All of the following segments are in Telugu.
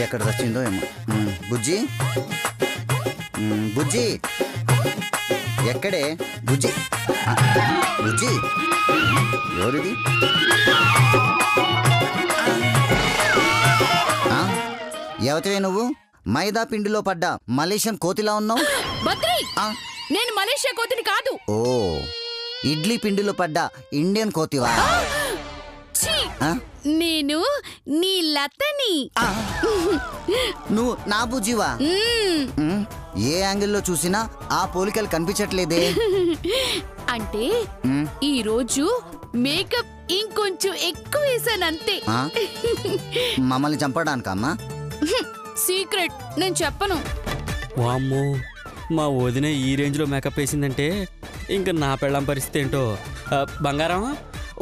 ఎక్కడ వచ్చిందో ఏమో. బుజ్జి బుజ్జి ఎక్కడే బుజ్జి? బుజ్జి ఎవరిది? ఎవతివే నువ్వు? మైదా పిండిలో పడ్డ మలేషియన్ కోతిలా ఉన్నావు. నేను మలేషియా కోతిని కాదు. ఓ, ఇడ్లీ పిండిలో పడ్డ ఇండియన్ కోతివా? నేను నీ లతని. నువ్వు నా బుజ్జివా? ఏ యాంగిల్లో చూసినా ఆ పోలికలు కనిపించట్లేదే. అంటే ఈ రోజు మేకప్ ఇంకొంచెం ఎక్కువ వేసానంతే. మమ్మల్ని చంపడానికమ్మా? సీక్రెట్, నేను చెప్పను. వామ్మో, మా వదిన ఈ రేంజ్లో మేకప్ వేసిందంటే ఇంకా నా పెళ్ళం పరిస్థితి ఏంటో. బంగారం,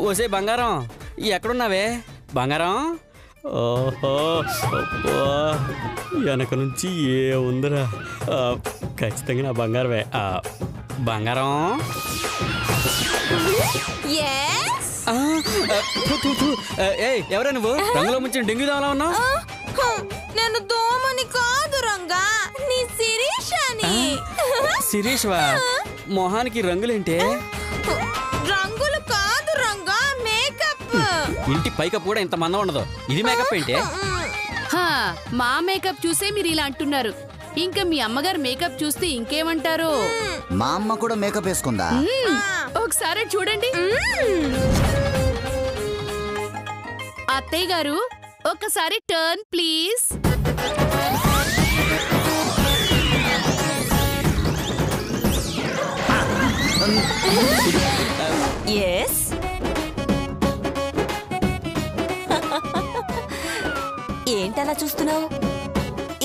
ఓసే బంగారం, ఎక్కడున్నావే బంగారం? ఓహో, వెనక నుంచి ఏ ఉందిరా. ఖచ్చితంగా నా బంగారమే. బంగారం ఎవరా నువ్వు? రంగులో ముంచిన డెంగ్యూ దోమలా ఉన్నావు. నేను దోమని కాదు రంగా, నీ శిరీషని. శిరీష్వా? మొహానికి రంగులేంటే? రంగులు కాదు రంగా, మేకప్. ఇంటి పైకప్ కూడా ఇంత మందం ఉండదు, ఇది మేకప్ ఏంటే? మా మేకప్ చూసే మీరు ఇలా అంటున్నారు, ఇంకా మీ అమ్మగారు మేకప్ చూస్తే ఇంకేమంటారు? మా అమ్మ కూడా మేకప్ వేసుకుందా? ఒకసారి చూడండి. అత్తయ్య గారు, ఒకసారి టర్న్ ప్లీజ్. ఏంటలా చూస్తున్నావు?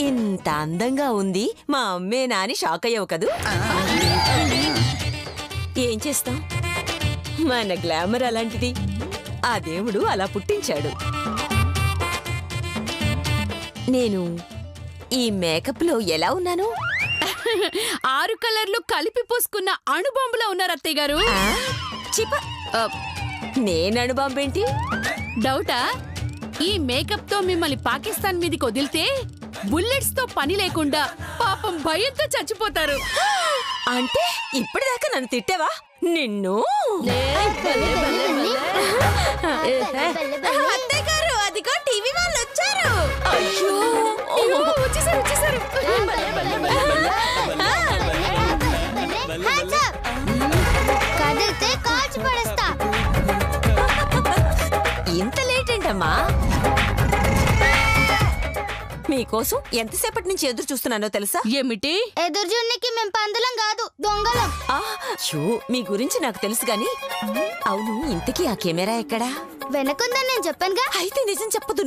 ఇంత అందంగా ఉంది మా అమ్మే నాని షాక్ అయ్యావు కదూ. ఏం చేస్తాం, మన గ్లామర్ అలాంటిది. ఆ దేవుడు అలా పుట్టించాడు. నేను ఈ మేకప్ లో ఎలా ఉన్నాను? 6 కలర్లు కలిపి పూసుకున్న అణుబాంబులా ఉన్నారు అత్తయ్య గారు. నేను అణుబాంబేంటి? డౌటా? ఈ మేకప్ తో మిమ్మల్ని పాకిస్తాన్ మీదకి వదిలితే బుల్లెట్స్ తో పని లేకుండా పాపం భయంతో చచ్చిపోతారు. అంటే ఇప్పటిదాకా నన్ను తిట్టావా? నిన్ను అత్తయ్య గారు, అదిగో టీవీ వాళ్ళు వచ్చారు. అయ్యో, వచ్చేసారు. ఇంత లేట్ ఏంటమ్మా? మీకోసం ఎంతసేపటి నుంచి ఎదురు చూస్తున్నానో తెలుసా? ఏమిటి? ఎదురు చూడడానికి మేము పందులం కాదు, దొంగలం. మీ గురించి నాకు తెలుసు గాని, అవును ఇంతకీ ఆ కెమెరా ఎక్కడా? వెనకుందని నేను చెప్పానుగా. అయితే నిజం చెప్పొద్దు.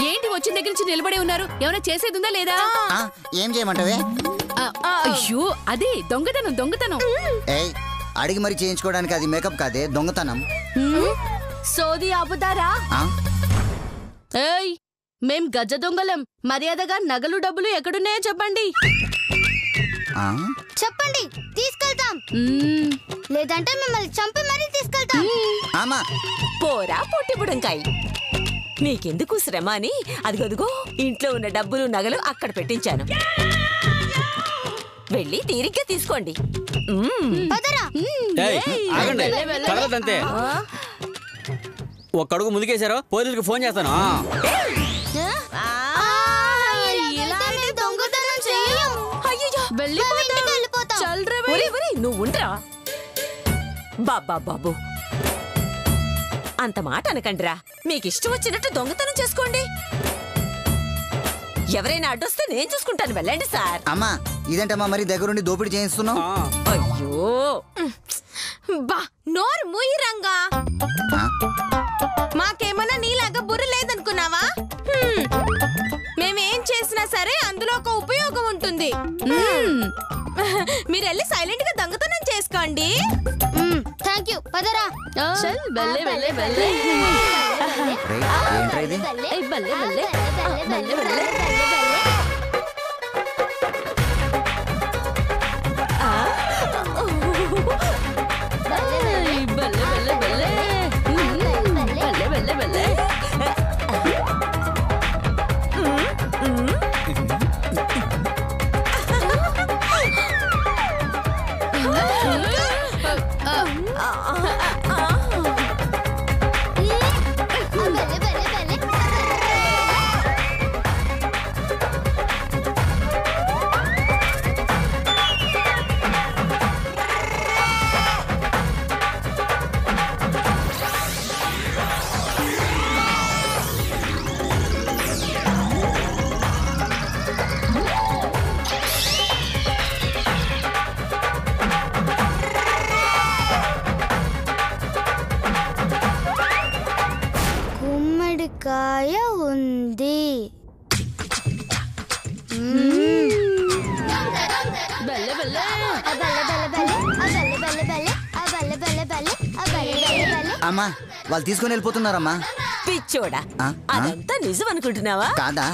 ఏంటి వచ్చిన దగ్గర నుంచి నిలబడే ఉన్నారు? ఏమైనా చేసేదిందా లేదా? ఏం చేయమంటావే? అయ్యో, అదే దొంగతనం. ఏయ్, అడిగి మరి చేయించుకోవడానికి అది మేకప్ కాదే, దొంగతనం. సోది ఆపుతారా? ఏయ్, మేం గజ దొంగలం. మర్యాదగా నగలు డబ్బులు ఎక్కడున్నాయో చెప్పండి. చెప్పండి, తీసుకెళ్తాం. లేదంటే మిమ్మల్ని చంపి మరీ తీసుకెళ్తాం. పోరా పొట్టి బుడంకాయ్, నీకెందుకు శ్రమ అని అదిగో ఇంట్లో ఉన్న డబ్బులు నగలు అక్కడ పెట్టించాను. వెళ్ళి తీరిగ్గా తీసుకోండి. ఒక్కడుగు ముందుకేశారో పోలీసులకు ఫోన్ చేస్తాను. నువ్వు ఉండరా బాబు, అంత మాట అనకండిరా. మీకిష్టం వచ్చినట్టు దొంగతనం చేసుకోండి. ఎవరైనా అడ్డొస్తే నేను చూసుకుంటాను. వెళ్ళండి సార్. అమ్మా, ఇదేంటమ్మా మరి దగ్గరుండి దోపిడీ చేయిస్తున్నావు? అయ్యో బా, నోరు మూయి రంగా. మాకేమన్నా నీలాగా బుర్ర లేదనుకున్నావా? మేమేం చేసినా సరే అందులో ఒక ఉపయోగం ఉంటుంది. మీరెళ్ళి సైలెంట్ గా దొంగతనం చేసుకోండి. Thank you. పదరా. కాయ ఉంది. బల్లె బల్లె అమ్మా వాళ్ళు తీసుకొని వెళ్ళిపోతున్నారమ్మా. పిచ్చోడా, ఆ? అదంతా నిజం అనుకుంటున్నావా? కాదా?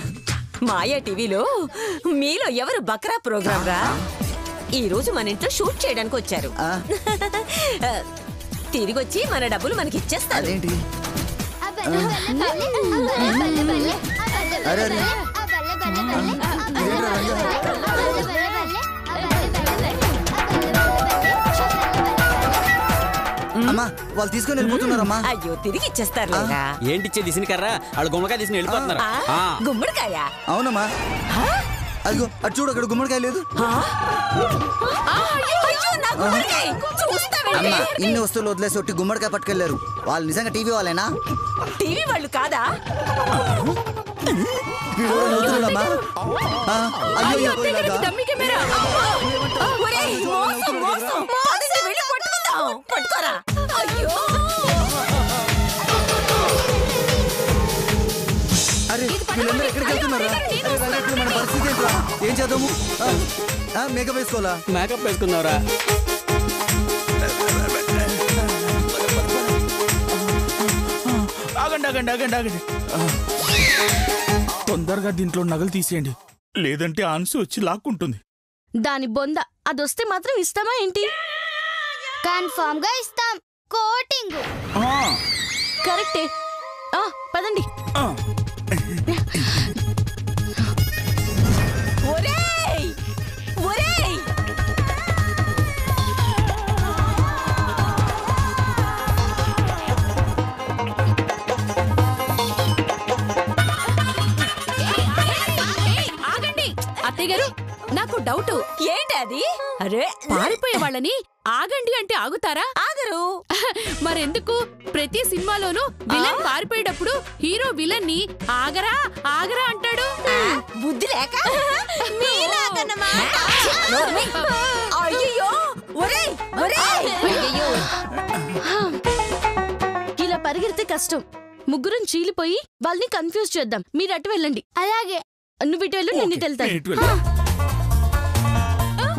మాయా టీవీలో మీలో ఎవరు బక్రా ప్రోగ్రామ్ రా ఈ రోజు మన ఇంట్లో షూట్ చేయడానికి వచ్చారు. ఆ? తిరిగొచ్చి మన డబ్బులు మనకి ఇచ్చేస్తారు. అదేంటి? అరే అరే అమ్మా వాళ్ళు తీసుకొని వెళ్ళిపోతున్నారమ్మా. అయ్యో, తిరిగి ఇచ్చేస్తారు లేరా. ఏంటి ఇచ్చే దిసిన కర్రా వాళ్ళు గుమ్మకాయ తీసుకుని వెళ్ళిపోతున్నారు. ఆ. గుమ్మడికాయ? అవునమ్మా. అదిగో అటు చూడు, అక్కడ గుమ్మడికాయ లేదు. అమ్మా ఇన్ని వస్తువులు వదిలేసి ఒట్టి గుమ్మడికాయ పట్టుకెళ్లారు. వాళ్ళు నిజంగా టీవీ వాళ్ళేనా? టీవీ వాళ్ళు కాదా? అమ్మా అయ్యో డమ్మీ కెమెరా. ఒరేయ్, మోసం, మోసం. పదండి, వెళ్ళి పట్టుకుందాం. పట్టుకోరా. అయ్యో, అరే వీళ్ళందరూ ఎక్కడికి వెళ్తున్నారా? మన పరిస్థితి ఏంట్రా? ఏం చేద్దాము? మేకప్ వేసుకోవాలా? మేకప్ వేసుకున్నారా? ఆగండి ఆగండి ఆగండి ఆగండి. తొందరగా దీంట్లో నగలు తీసేయండి, లేదంటే ఆన్సు వచ్చి లాక్కుంటుంది. దాని బొంద అదొస్తే మాత్రం ఇస్తామా ఏంటి? కన్ఫర్మ్ గా ఇస్తాం. కోటింగ్ కరెక్టే. పదండి. ఒరేయ్, ఒరేయ్. ఆగండి అత్తయ్య గారు, నాకు డౌట్. ఏంటి అది? అరే, పారిపోయే వాళ్ళని ఆగండి అంటే ఆగుతారా? ఆగరు. మరెందుకు ప్రతి సినిమాలోనూ విలన్ పారిపోయేటప్పుడు హీరో విలన్ ని ఆగరా ఆగరా అంటాడు? బుద్ధి లేక అయ్యో, ఒరేయ్, ఒరేయ్. ఇలా పరిగెడితే కష్టం. ముగ్గురం చీలిపోయి వాళ్ళని కన్ఫ్యూజ్ చేద్దాం. మీరు అటు వెళ్ళండి. అలాగే. నువ్వు ఇటు వెళ్ళు, నేను ఇటు వెళ్తాను. ఇటు వెళ్ళు.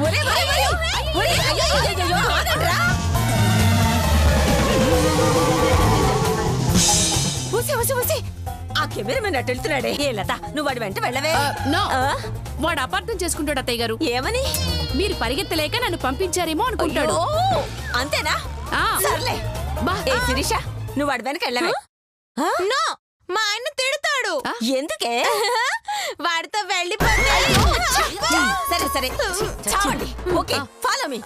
ఒరేయ్, ఒరేయ్, ఒరేయ్, ఒరేయ్, అయ్యో, అయ్యో, ఆగండ్రా. ఊసి, ఆ కెమెరామెన్ అటు వెళ్తున్నాడే. ఏ లత, నువ్వు వాడి వెంట వెళ్ళవే. నో, ఆ? వాడు అపార్థం చేసుకుంటాడు అత్తయ్య గారు. ఏమని? మీరు పరిగెత్తలేక నన్ను పంపించారేమో అనుకుంటాడు. అయ్యో, అంతేనా? ఆ. సర్లే. ఏ శిరీష, నువ్వు వాడి వెనక వెళ్ళవే. నో, మా ఆయన తిడతాడు. ఎందుకే? వాడితో వెళ్ళిపోతే. సరే సరే, చావండి. Okay, follow me.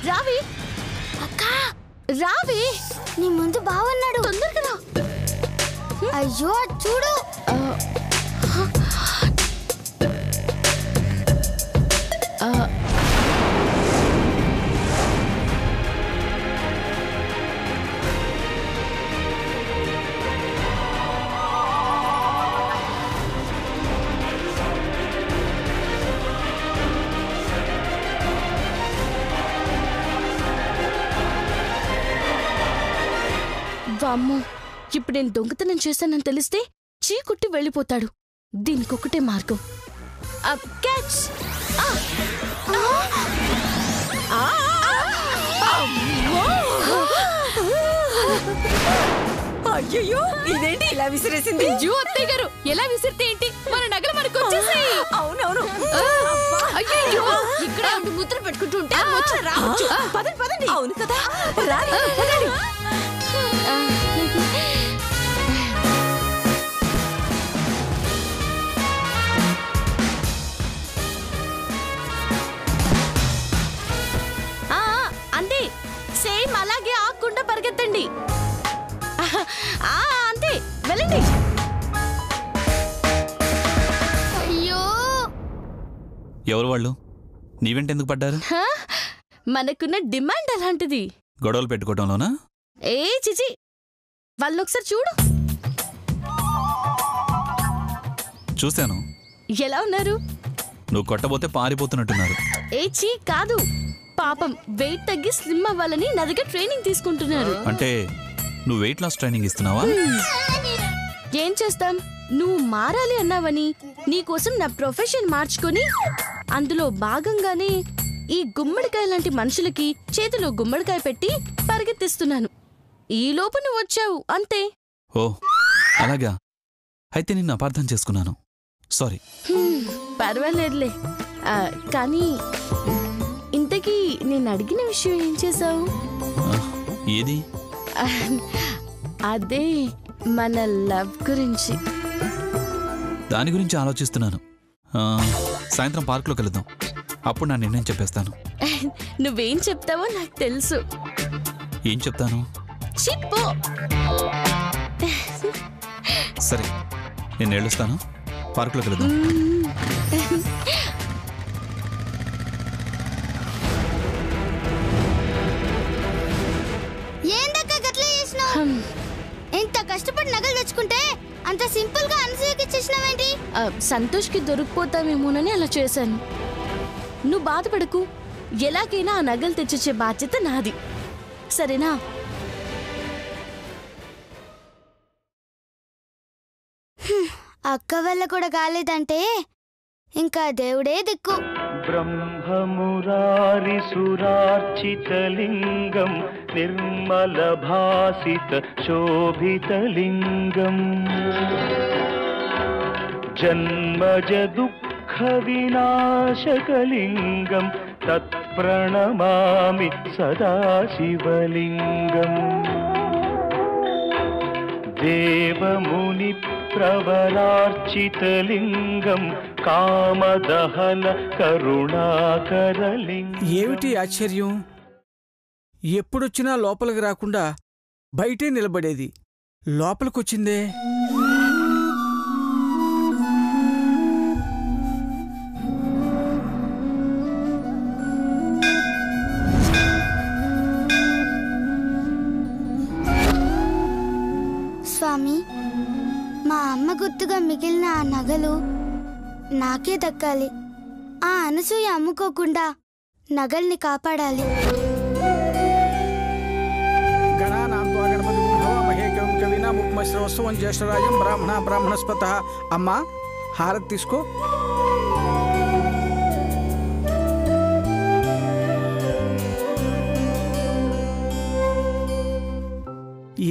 రావి అక్కా, రావి, నీ ముందు బాగున్నాడు. తొందరగా రా. అయ్యో చూడు. వామ్మో, ఇప్పుడు నేను దొంగతనం చేశానని తెలిస్తే చీకుట్టి వెళ్ళిపోతాడు. దీనికొకటే మార్గం. క్యాచ్. అయ్యో, ఇదేంటి ఇలా విసిరేసింది? అయ్యో అత్తయ్య గారు, ఎలా విసిరితే ఏంటి? మన నగలు మనకు వచ్చేసాయి. అవునవును. అయ్యో, ఇక్కడ ముద్ర పెట్టుకుంటుంటే పదండి పదండి. అవును కదా, రాని, పదండి. అంతే, సేమ్ అలాగే ఆకుండా పరిగెత్తండి. అంతే, వెళ్ళండి. అయ్యో ఎవరు వాళ్ళు? నీవెంటెందుకు పడ్డారు? మనకున్న డిమాండ్ అలాంటిది. గొడవలు పెట్టుకోవడంలోనా? ఏ చిచి, వాళ్ళు ఒకసారి చూడు. చూశాను. ఎలా ఉన్నారు? నువ్వు కొట్టబోతే పారిపోతున్నట్టున్నారు. ఏ చీ కాదు, పాపం వెయిట్ తగ్గి స్లిమ్ అవ్వాలని నా దగ్గర ట్రైనింగ్ తీసుకుంటున్నారు. అంటే నువ్వు వెయిట్ లాస్ ట్రైనింగ్ ఇస్తున్నావా? ఏం చేస్తాం, నువ్వు మారాలి అన్నావని నీకోసం నా ప్రొఫెషన్ మార్చుకొని అందులో భాగంగానే ఈ గుమ్మడికాయ లాంటి మనుషులకి చేతిలో గుమ్మడికాయ పెట్టి పరిగెత్తిస్తున్నాను. ఈ లోపు నువ్వు వచ్చావు అంతే. ఓ అలాగా, అయితే నిన్ను అపార్థం చేసుకున్నాను. సారీ. పర్వాలేదులే. కానీ ఇంతకీ నేను అడిగిన విషయం ఏం చేసావు? ఏది? అదే మన లవ్ గురించి. దాని గురించి ఆలోచిస్తున్నాను. సాయంత్రం పార్క్లో కలుద్దాం, అప్పుడు నా నిర్ణయం చెప్పేస్తాను. నువ్వేం చెప్తావో నాకు తెలుసు. ఏం చెప్తాను? చెప్పు. సరే, నేను వెళ్ళొస్తాను. పార్క్లో కలుద్దాం. ఇంత కష్టపడి నగలు తెచ్చుకుంటే అంత సింపుల్ గా అనసూయకి ఇచ్చేసినావేంటి? సంతోష్కి దొరికిపోతామేమోనని అలా చేశాను. నువ్వు బాధపడకు, ఎలాగైనా ఆ నగలు తెచ్చిచ్చే బాధ్యత నాది, సరేనా? అక్క వల్ల కూడా కాలేదంటే ఇంకా దేవుడే దిక్కు. బ్రహ్మమురారి సురార్చితలింగం నిర్మల భాసిత శోభితలింగం జన్మజ దుఃఖ వినాశకలింగం తత్ప్రణమామి సదాశివలింగం దేవముని ప్రవరార్చితలింగం కామదహన కరుణాకరలింగం. ఏమిటి ఆశ్చర్యం? ఎప్పుడొచ్చినా లోపలికి రాకుండా బయటే నిలబడేది, లోపలికొచ్చిందే. స్వామి, మా అమ్మ గుర్తుగా మిగిలిన ఆ నగలు నాకే దక్కాలి. ఆ అనసూయ అమ్ముకోకుండా నగల్ని కాపాడాలి. జ్యేష్ఠరాజం బ్రాహ్మణస్పత. అమ్మా, హారతి తీసుకో.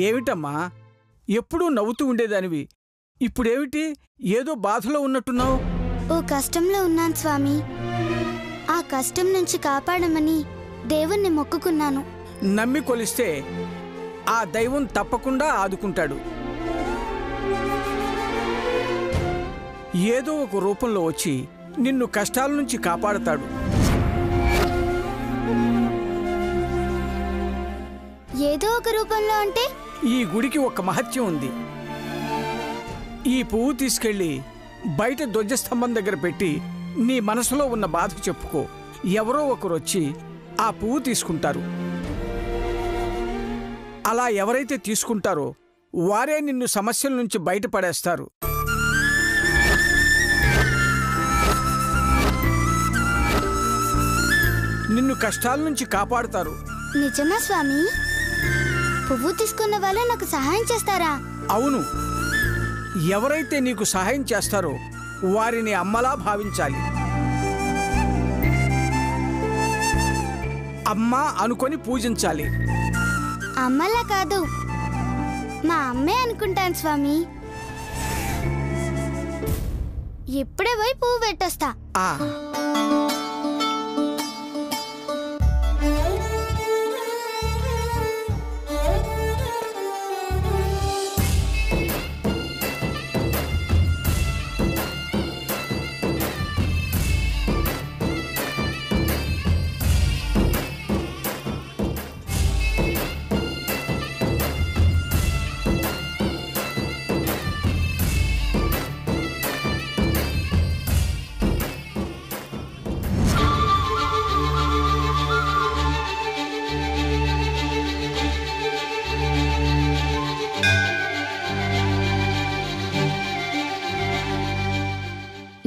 ఏమిటమ్మా, ఎప్పుడూ నవ్వుతూ ఉండేదానివి, ఇప్పుడేమిటి ఏదో బాధలో ఉన్నట్టున్నావు? ఓ కష్టంలో ఉన్నాను స్వామి. ఆ కష్టం నుంచి కాపాడమని దేవుణ్ణి మొక్కుకున్నాను. నమ్మి కొలిస్తే ఆ దైవం తప్పకుండా ఆదుకుంటాడు. ఏదో ఒక రూపంలో వచ్చి నిన్ను కష్టాల నుంచి కాపాడతాడు. ఏదో ఒక రూపంలో అంటే? ఈ గుడికి ఒక మహత్యం ఉంది. ఈ పువ్వు తీసుకెళ్ళి బయట ధ్వజస్తంభం దగ్గర పెట్టి నీ మనసులో ఉన్న బాధ చెప్పుకో. ఎవరో ఒకరు వచ్చి ఆ పువ్వు తీసుకుంటారు. అలా ఎవరైతే తీసుకుంటారో వారే నిన్ను సమస్యల నుంచి బయటపడేస్తారు. నిన్ను కష్టాల నుంచి కాపాడుతారు. నిజమా స్వామి? పువ్వు తీసుకున్న వాళ్ళు నాకు సహాయం చేస్తారా? అవును, ఎవరైతే నీకు సహాయం చేస్తారో వారిని అమ్మలా భావించాలి. అమ్మ అనుకొని పూజించాలి. అమ్మలా కాదు, మా అమ్మే అనుకుంటాను స్వామి. ఇప్పుడే పోయి పువ్వు పెట్టొస్తా.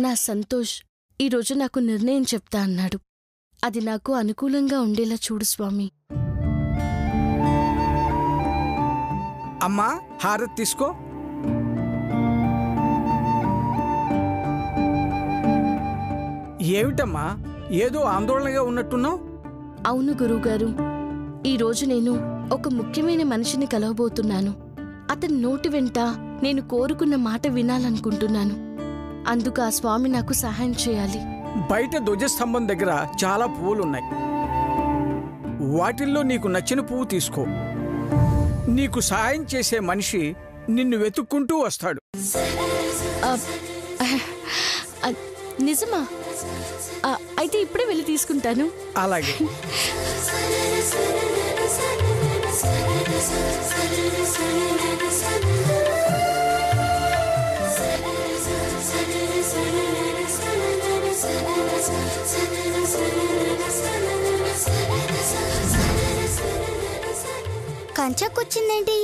నా సంతోష్ ఈరోజు నాకు నిర్ణయం చెప్తా అన్నాడు. అది నాకు అనుకూలంగా ఉండేలా చూడు స్వామి. అమ్మా హారతి తీసుకో. ఏమిటమ్మా ఏదో ఆందోళనగా ఉన్నట్టున్నావు? అవును గురువుగారు, ఈరోజు నేను ఒక ముఖ్యమైన మనిషిని కలవబోతున్నాను. అతని నోటి వెంట నేను కోరుకున్న మాట వినాలనుకుంటున్నాను. అందుకు ఆ స్వామి నాకు సహాయం చేయాలి. బయట ధ్వజస్తంభం దగ్గర చాలా పువ్వులున్నాయి. వాటిల్లో నీకు నచ్చిన పువ్వు తీసుకో. నీకు సహాయం చేసే మనిషి నిన్ను వెతుక్కుంటూ వస్తాడు. నిజమా? అయితే ఇప్పుడే వెళ్ళి తీసుకుంటాను. అలాగే. కంచకొచ్చిందేంటి?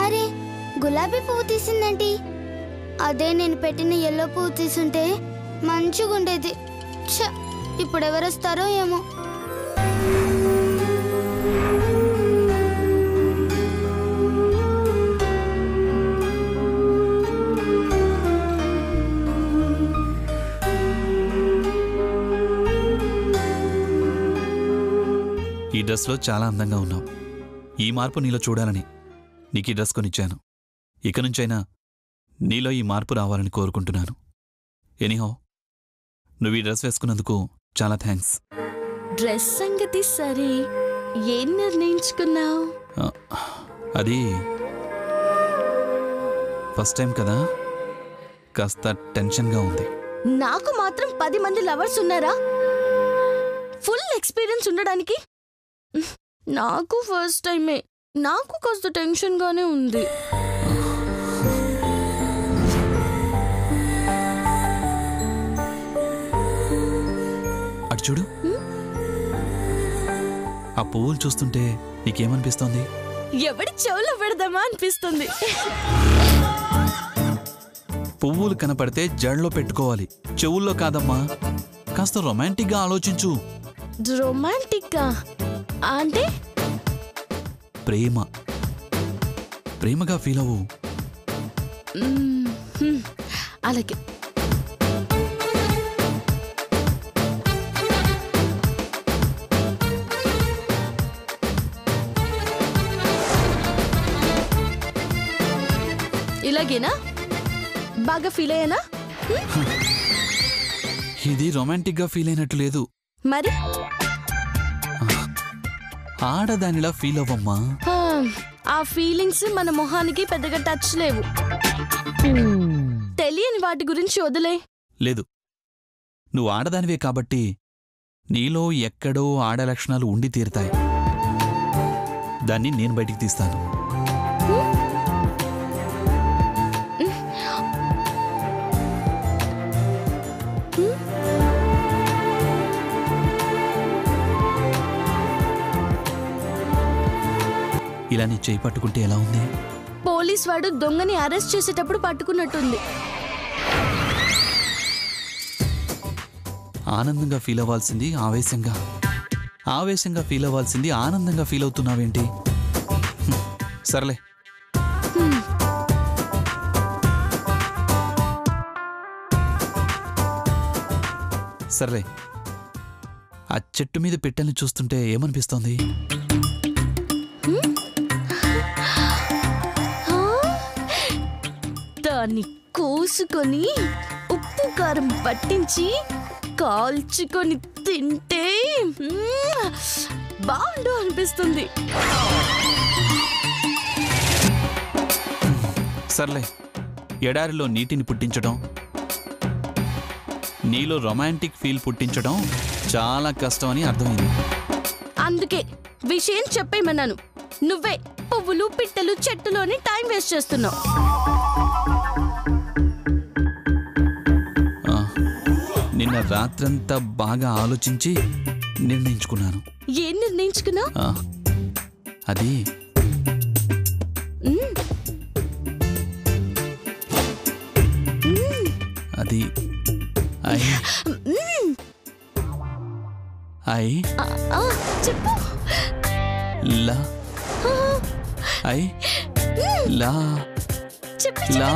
అరే, గులాబీ పువ్వు తీసిందేంటి? అదే నేను పెట్టిన ఎల్లో పువ్వు తీసుంటే మంచిగుండేది. ఛ, ఇప్పుడు ఎవరొస్తారో ఏమో. ఈ డ్రెస్లో చాలా అందంగా ఉన్నావు. ఈ మార్పు నీలో చూడాలని నీకు ఈ డ్రెస్ కొనిచ్చాను. ఇక నుంచైనా నీలో ఈ మార్పు రావాలని కోరుకుంటున్నాను. ఎనీహౌ, నువ్వు ఈ డ్రెస్ వేసుకున్నందుకు చాలా థ్యాంక్స్. డ్రెస్ సంగతి సరే, ఏం నిర్ణయించుకున్నావు? అది ఫస్ట్ టైం కదా, కాస్త టెన్షన్గా ఉంది. నాకు మాత్రం 10 మంది లవర్స్ ఉన్నారా? ఫుల్ ఎక్స్పీరియన్స్ ఉండడానికి? నాకు ఫస్ట్ టైమే. నాకు కాస్త టెన్షన్గానే ఉంది. అటు చూడు, ఆ పువ్వులు చూస్తుంటే నీకేమనిపిస్తోంది? ఎవడి చెవులో పెడదామా అనిపిస్తుంది. పువ్వులు కనపడితే జడలో పెట్టుకోవాలి, చెవుల్లో కాదమ్మా. కాస్త రొమాంటిక్గా ఆలోచించు. రొమాంటిక్గా అంటే? ప్రేమగా ఫీల్ అవ్వు. అలాగే. ఇలాగేనా? బాగా ఫీల్ అయ్యానా? ఇది రొమాంటిక్గా ఫీల్ అయినట్టు లేదు. మరి ఆడదానిలా ఫీల్ అవ్వమ్మా. ఆ ఫీలింగ్స్ మన మొహానికి పెద్దగా టచ్ లేవు. తెలియని వాటి గురించి వదిలే. లేదు, నువ్వు ఆడదానివే కాబట్టి నీలో ఎక్కడో ఆడ లక్షణాలు ఉండి తీరుతాయి. దాన్ని నేను బయటికి తీస్తాను. ఇలా నీ చేయి పట్టుకుంటే ఎలా ఉంది? పోలీస్ వాడు దొంగని అరెస్ట్ చేసేటప్పుడు పట్టుకున్నట్టుంది. ఆనందంగా ఫీల్ అవ్వాల్సింది ఆవేశంగా ఫీల్ అవ్వాల్సింది ఆనందంగా ఫీల్ అవుతున్నావేంటి? సర్లే. సర్లే, ఆ చెట్టు మీద పిట్టల్ని చూస్తుంటే ఏమనిపిస్తోంది? దాన్ని కోసుకొని ఉప్పు కారం పట్టించి కాల్చుకొని తింటే బాగుండు అనిపిస్తుంది. సర్లే, ఎడారిలో నీటిని పుట్టించడం, నీలో రొమాంటిక్ ఫీల్ పుట్టించడం చాలా కష్టం అని అర్థమైంది. అందుకే విషయం చెప్పేమన్నాను. నువ్వే పువ్వులు పిట్టలు చెట్టులు అని టైం వేస్ట్ చేస్తున్నావు. నిన్న రాత్రంతా బాగా ఆలోచించి నిర్ణయించుకున్నాను. ఏం నిర్ణయించుకున్నావు? అది అది చెప్పు. లా లా చెప్పు లా